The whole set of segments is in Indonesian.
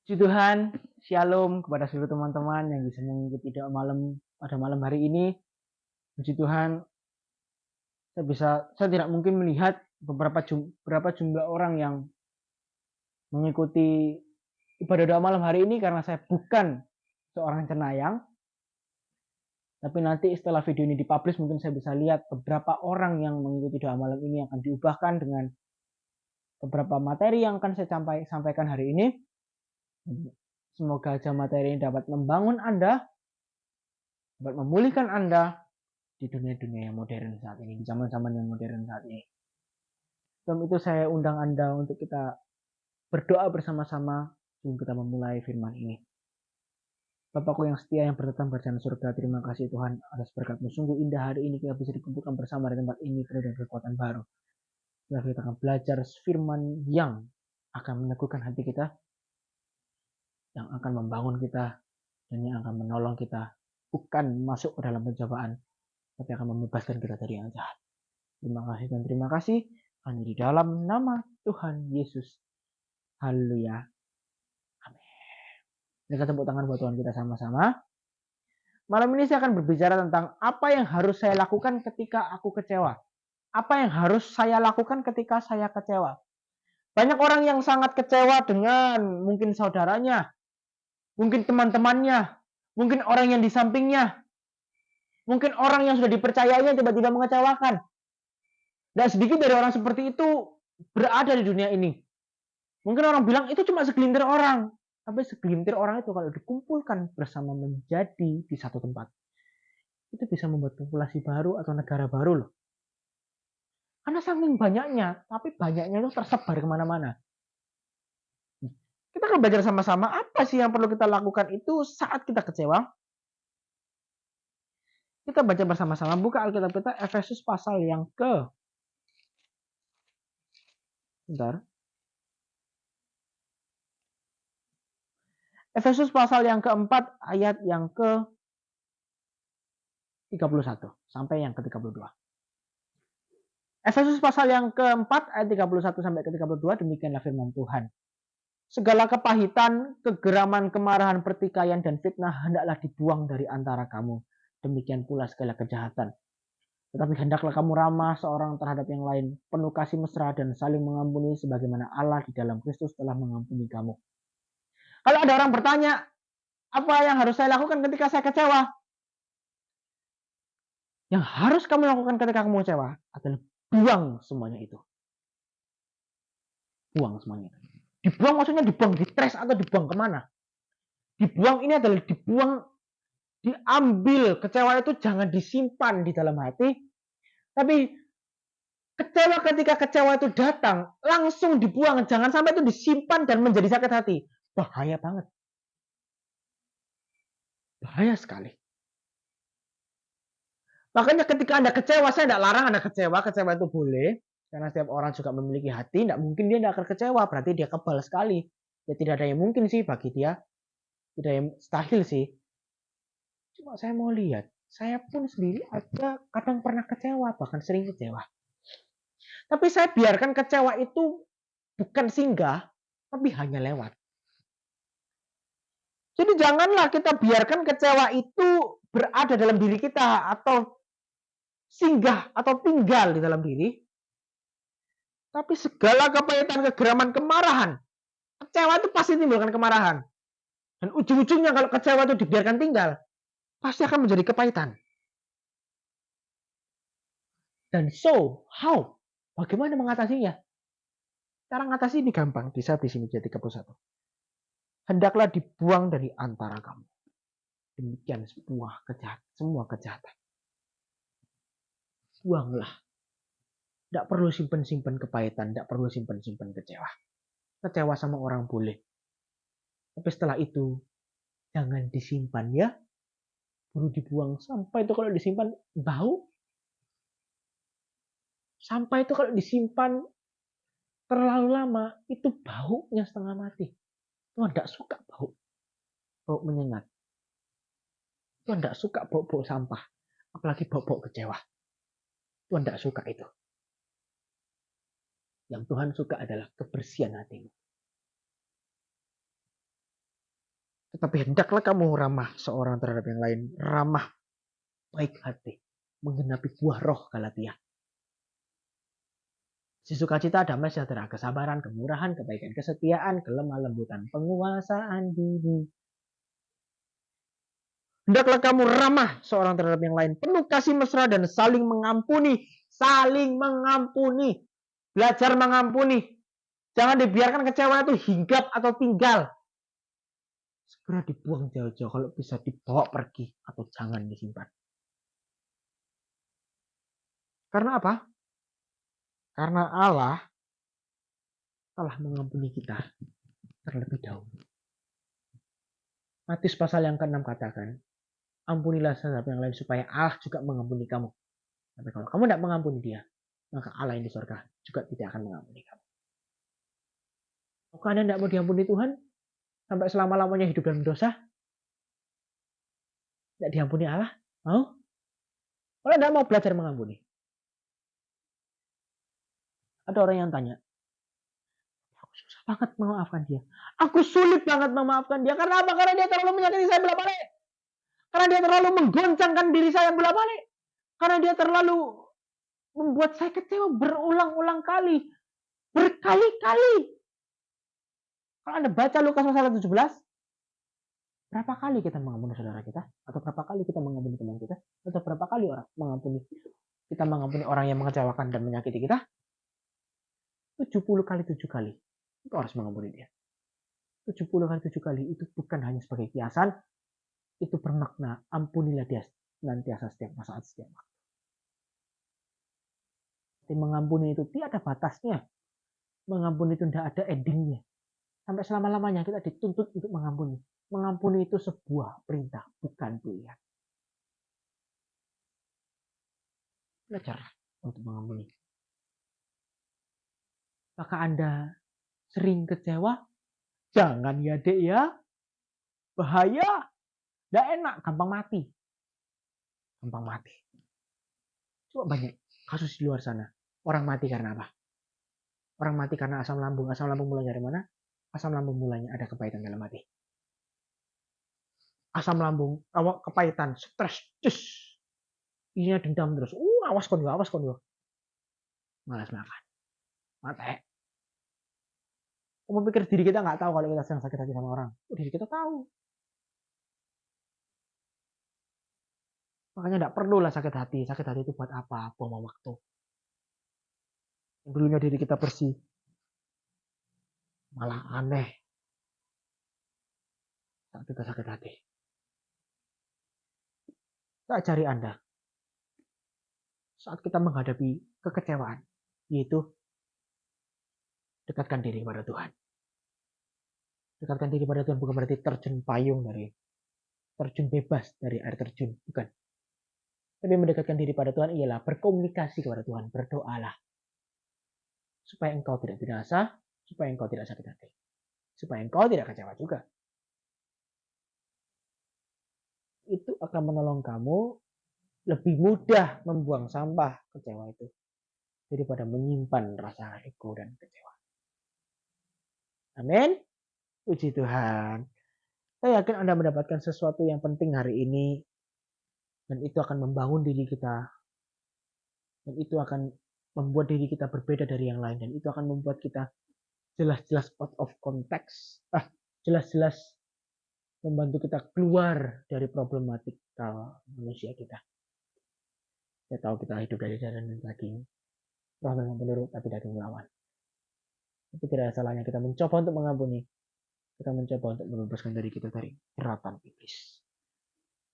Puji Tuhan, Shalom kepada seluruh teman-teman yang bisa mengikuti doa malam pada malam hari ini. Puji Tuhan, saya tidak mungkin melihat berapa jumlah orang yang mengikuti ibadah doa malam hari ini karena saya bukan seorang cenayang. Tapi nanti setelah video ini dipublish mungkin saya bisa lihat beberapa orang yang mengikuti doa malam ini akan diubahkan dengan beberapa materi yang akan saya sampaikan hari ini. Semoga aja materi ini dapat membangun Anda, dapat memulihkan Anda di dunia-dunia yang modern saat ini, di zaman-zaman yang modern saat ini. Sebelum itu saya undang Anda untuk kita berdoa bersama-sama sebelum kita memulai firman ini. Bapakku yang setia yang bertetap berjalan surga, terima kasih Tuhan atas berkat-Mu. Sungguh indah hari ini kita bisa dikumpulkan bersama di tempat ini penuh dengan kekuatan baru. Kita akan belajar firman yang akan meneguhkan hati kita, yang akan membangun kita, dan yang akan menolong kita bukan masuk ke dalam pencobaan, tapi akan membebaskan kita dari yang jahat. Terima kasih dan terima kasih hanya di dalam nama Tuhan Yesus. Haleluya. Amin. Kita tepuk tangan buat Tuhan kita sama-sama. Malam ini saya akan berbicara tentang apa yang harus saya lakukan ketika aku kecewa. Apa yang harus saya lakukan ketika saya kecewa. Banyak orang yang sangat kecewa dengan mungkin saudaranya, mungkin teman-temannya, mungkin orang yang di sampingnya, mungkin orang yang sudah dipercayainya tiba-tiba mengecewakan. Dan sedikit dari orang seperti itu berada di dunia ini. Mungkin orang bilang itu cuma segelintir orang. Tapi segelintir orang itu kalau dikumpulkan bersama menjadi di satu tempat, itu bisa membuat populasi baru atau negara baru loh. Karena saking banyaknya, tapi banyaknya itu tersebar kemana-mana. Kita akan belajar sama-sama apa sih yang perlu kita lakukan itu saat kita kecewa. Kita baca bersama-sama, buka Alkitab kita Efesus pasal yang ke Efesus pasal yang keempat ayat yang ke 31 sampai yang ke-32. Efesus pasal yang keempat ayat 31 sampai ke-32, demikianlah firman Tuhan. Segala kepahitan, kegeraman, kemarahan, pertikaian, dan fitnah hendaklah dibuang dari antara kamu. Demikian pula segala kejahatan. Tetapi hendaklah kamu ramah seorang terhadap yang lain, penuh kasih mesra dan saling mengampuni sebagaimana Allah di dalam Kristus telah mengampuni kamu. Kalau ada orang bertanya, apa yang harus saya lakukan ketika saya kecewa? Yang harus kamu lakukan ketika kamu kecewa adalah buang semuanya itu. Buang semuanya itu. Dibuang maksudnya dibuang di trash atau dibuang kemana? Dibuang ini adalah dibuang, diambil. Kecewa itu jangan disimpan di dalam hati, tapi ketika kecewa itu datang, langsung dibuang. Jangan sampai itu disimpan dan menjadi sakit hati. Bahaya banget. Bahaya sekali. Makanya ketika Anda kecewa, saya tidak larang Anda kecewa. Kecewa itu boleh. Karena setiap orang juga memiliki hati. Tidak mungkin dia tidak akan kecewa. Berarti dia kebal sekali. Ya tidak ada yang mungkin sih bagi dia. Tidak yang mustahil sih. Cuma saya mau lihat. Saya pun sendiri ada kadang pernah kecewa. Bahkan sering kecewa. Tapi saya biarkan kecewa itu bukan singgah. Tapi hanya lewat. Jadi janganlah kita biarkan kecewa itu berada dalam diri kita. Atau singgah atau tinggal di dalam diri. Tapi segala kepahitan, kegeraman, kemarahan. Kecewa itu pasti timbulkan kemarahan. Dan ujung-ujungnya kalau kecewa itu dibiarkan tinggal, pasti akan menjadi kepahitan. Dan so, how? Bagaimana mengatasinya? Cara mengatasi ini gampang. Bisa di sini jadi 31. Hendaklah dibuang dari antara kamu. Demikian semua kejahatan. Buanglah. Tidak perlu simpan-simpan kepahitan. Tidak perlu simpan-simpan kecewa. Kecewa sama orang boleh. Tapi setelah itu, jangan disimpan ya. Perlu dibuang. Sampai itu kalau disimpan, bau. Sampai itu kalau disimpan terlalu lama, itu baunya setengah mati. Tuhan tidak suka bau menyengat. Tuhan tidak suka bau sampah. Apalagi bau kecewa. Tuhan tidak suka itu. Yang Tuhan suka adalah kebersihan hatimu. Tetapi hendaklah kamu ramah seorang terhadap yang lain. Ramah, baik hati, menggenapi buah roh Galatia. Sukacita, damai sejahtera, kesabaran, kemurahan, kebaikan, kesetiaan, kelemah lembutan, penguasaan diri. Hendaklah kamu ramah seorang terhadap yang lain, penuh kasih mesra dan saling mengampuni. Saling mengampuni. Belajar mengampuni. Jangan dibiarkan kecewa itu hinggap atau tinggal. Segera dibuang jauh-jauh, kalau bisa dibawa pergi atau jangan disimpan. Karena apa? Karena Allah telah mengampuni kita terlebih dahulu. Matius pasal yang ke-6 katakan, ampunilah sesama yang lain supaya Allah juga mengampuni kamu. Tapi kalau kamu tidak mengampuni dia, maka Allah yang di surga juga tidak akan mengampuni kamu. Apakah Anda tidak mau diampuni Tuhan? Sampai selama-lamanya hidup dalam dosa? Tidak diampuni Allah? Mau? Kalau tidak mau belajar mengampuni. Ada orang yang tanya, aku susah banget memaafkan dia. Aku sulit banget memaafkan dia. Karena apa? Karena dia terlalu menyakiti saya bolak-balik. Karena dia terlalu menggoncangkan diri saya bolak-balik. Karena dia terlalu membuat saya kecewa berulang-ulang kali. Berkali-kali. Kalau Anda baca Lukas pasal 17, berapa kali kita mengampuni saudara kita? Atau berapa kali kita mengampuni teman kita? Atau berapa kali kita mengampuni orang yang mengecewakan dan menyakiti kita? 70 kali 7 kali. Itu harus mengampuni dia. 70 kali 7 kali itu bukan hanya sebagai kiasan, itu bermakna ampunilah dia senantiasa setiap saat, setiap waktu. Jadi mengampuni itu tidak ada batasnya. Mengampuni itu tidak ada endingnya. Sampai selama-lamanya kita dituntut untuk mengampuni. Mengampuni itu sebuah perintah, bukan pilihan. Belajar untuk mengampuni. Maka Anda sering kecewa? Jangan ya dek ya. Bahaya. Tidak enak, gampang mati. Gampang mati. Coba banyak kasus di luar sana. Orang mati karena apa? Orang mati karena asam lambung. Asam lambung mulai dari mana? Asam lambung mulanya ada kepahitan dalam hati. Asam lambung, kepahitan, stres, isinya dendam terus. Awas kon dulu. Malas makan. Mati. Kamu pikir diri kita nggak tahu kalau kita sedang sakit hati sama orang? Diri kita tahu. Makanya tidak perlulah sakit hati. Sakit hati itu buat apa? Buang waktu. Dulunya diri kita bersih. Malah aneh. Saat kita sakit hati. Saya cari Anda. Saat kita menghadapi kekecewaan. Yaitu dekatkan diri kepada Tuhan. Dekatkan diri pada Tuhan bukan berarti terjun bebas dari air terjun. Bukan. Tapi mendekatkan diri pada Tuhan ialah berkomunikasi kepada Tuhan. Berdoalah. Supaya engkau tidak binasa. Supaya engkau tidak sakit hati. Supaya engkau tidak kecewa juga. Itu akan menolong kamu lebih mudah membuang sampah kecewa itu. Daripada menyimpan rasa ego dan kecewa. Amin. Puji Tuhan. Saya yakin Anda mendapatkan sesuatu yang penting hari ini. Dan itu akan membangun diri kita. Dan itu akan membuat diri kita berbeda dari yang lain. Dan itu akan membuat kita jelas-jelas out of context. Jelas-jelas membantu kita keluar dari problematika manusia kita. Saya tahu kita hidup dari darah dan daging. Roh memang penurut tapi daging melawan. Tapi tidak ada salahnya kita mencoba untuk mengampuni. Kita mencoba untuk membebaskan diri kita dari jeratan iblis.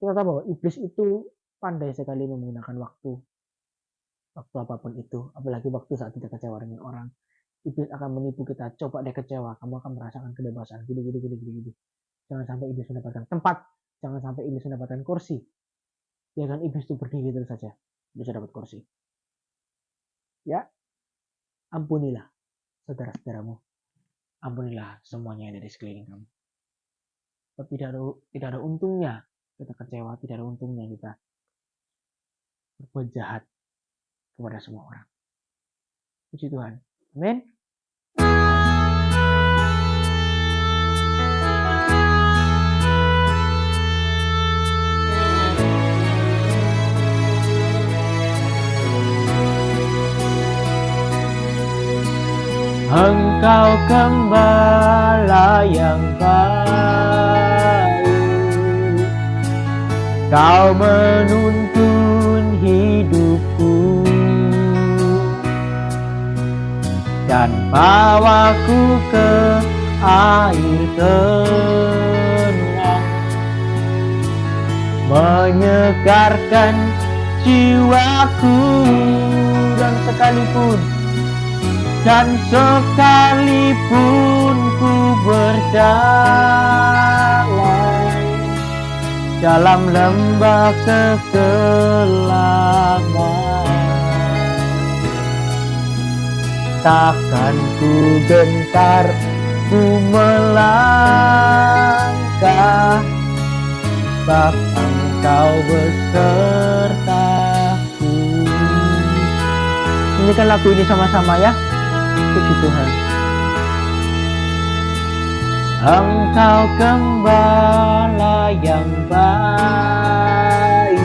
Kita tahu bahwa iblis itu pandai sekali menggunakan waktu apapun itu, apalagi waktu saat kita kecewa dengan orang. Iblis akan menipu kita, coba deh kecewa, kamu akan merasakan kebebasan, gini. Jangan sampai iblis mendapatkan tempat, jangan sampai iblis mendapatkan kursi. Jangan iblis itu berdiri terus saja, bisa dapat kursi. Ya, ampunilah saudara-saudaramu, ampunilah semuanya yang ada di sekeliling kamu. Tidak ada untungnya kita kecewa, tidak ada untungnya kita berbuat jahat kepada semua orang. Puji Tuhan. Amin. Engkau gembala yang baik, Kau menuntun hidupku dan bawaku ke air tenang, menyegarkan jiwaku. Dan sekalipun ku berjalan dalam lembah kegelapan, takkan ku gentar, ku melangkah, sebab Engkau besertaku. Nyanyikan lagu ini sama-sama ya. Puji Tuhan. Engkau gembala yang baik,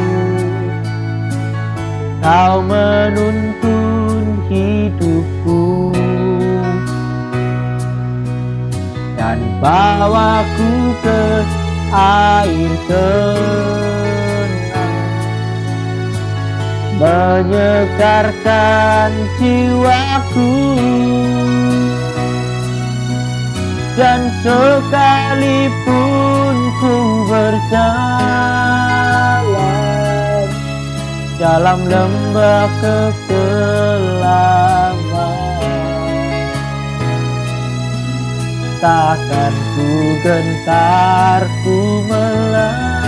Kau menuntun hidupku dan bawaku ke air tenang, menyegarkan jiwaku. Dan sekalipun ku berjalan dalam lembah kegelapan, takkan ku gentar, ku melangkah,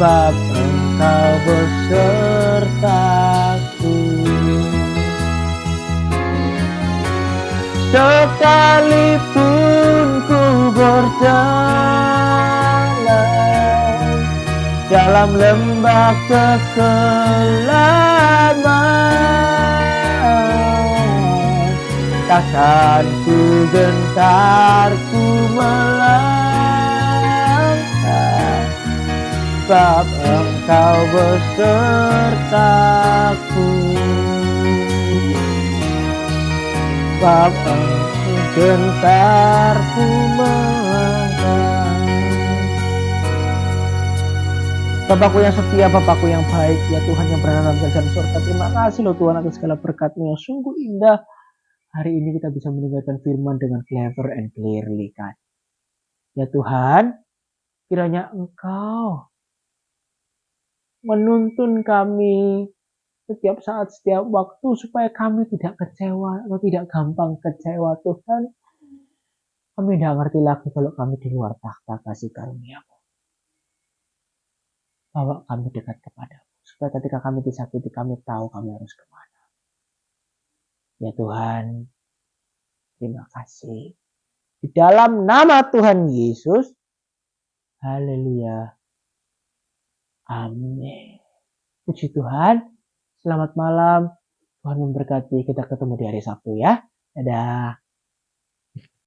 sebab Engkau besertaku. Sekalipun ku berjalan dalam lembah kegelapan, takkan ku gentar, ku melangkah, sebab Engkau besertaku. Sebab Engkau gentar, ku melangkah. Bapakku yang setia, Bapakku yang baik, ya Tuhan yang berada dalam kerajaan surga. Terima kasih loh Tuhan atas segala berkat-Mu yang sungguh indah. Hari ini kita bisa mendengarkan firman dengan clever and clearly kan. Ya Tuhan, kiranya Engkau menuntun kami setiap saat, setiap waktu, supaya kami tidak kecewa atau tidak gampang kecewa Tuhan. Kami tidak ngerti lagi kalau kami di luar takhta kasih karunia-Mu. Bawa kami dekat kepada-Mu, supaya ketika kami disakiti, kami tahu kami harus kemana. Ya Tuhan, terima kasih. Di dalam nama Tuhan Yesus, haleluya, amin. Puji Tuhan. Selamat malam, Tuhan memberkati. Kita ketemu di hari Sabtu ya. Dadah.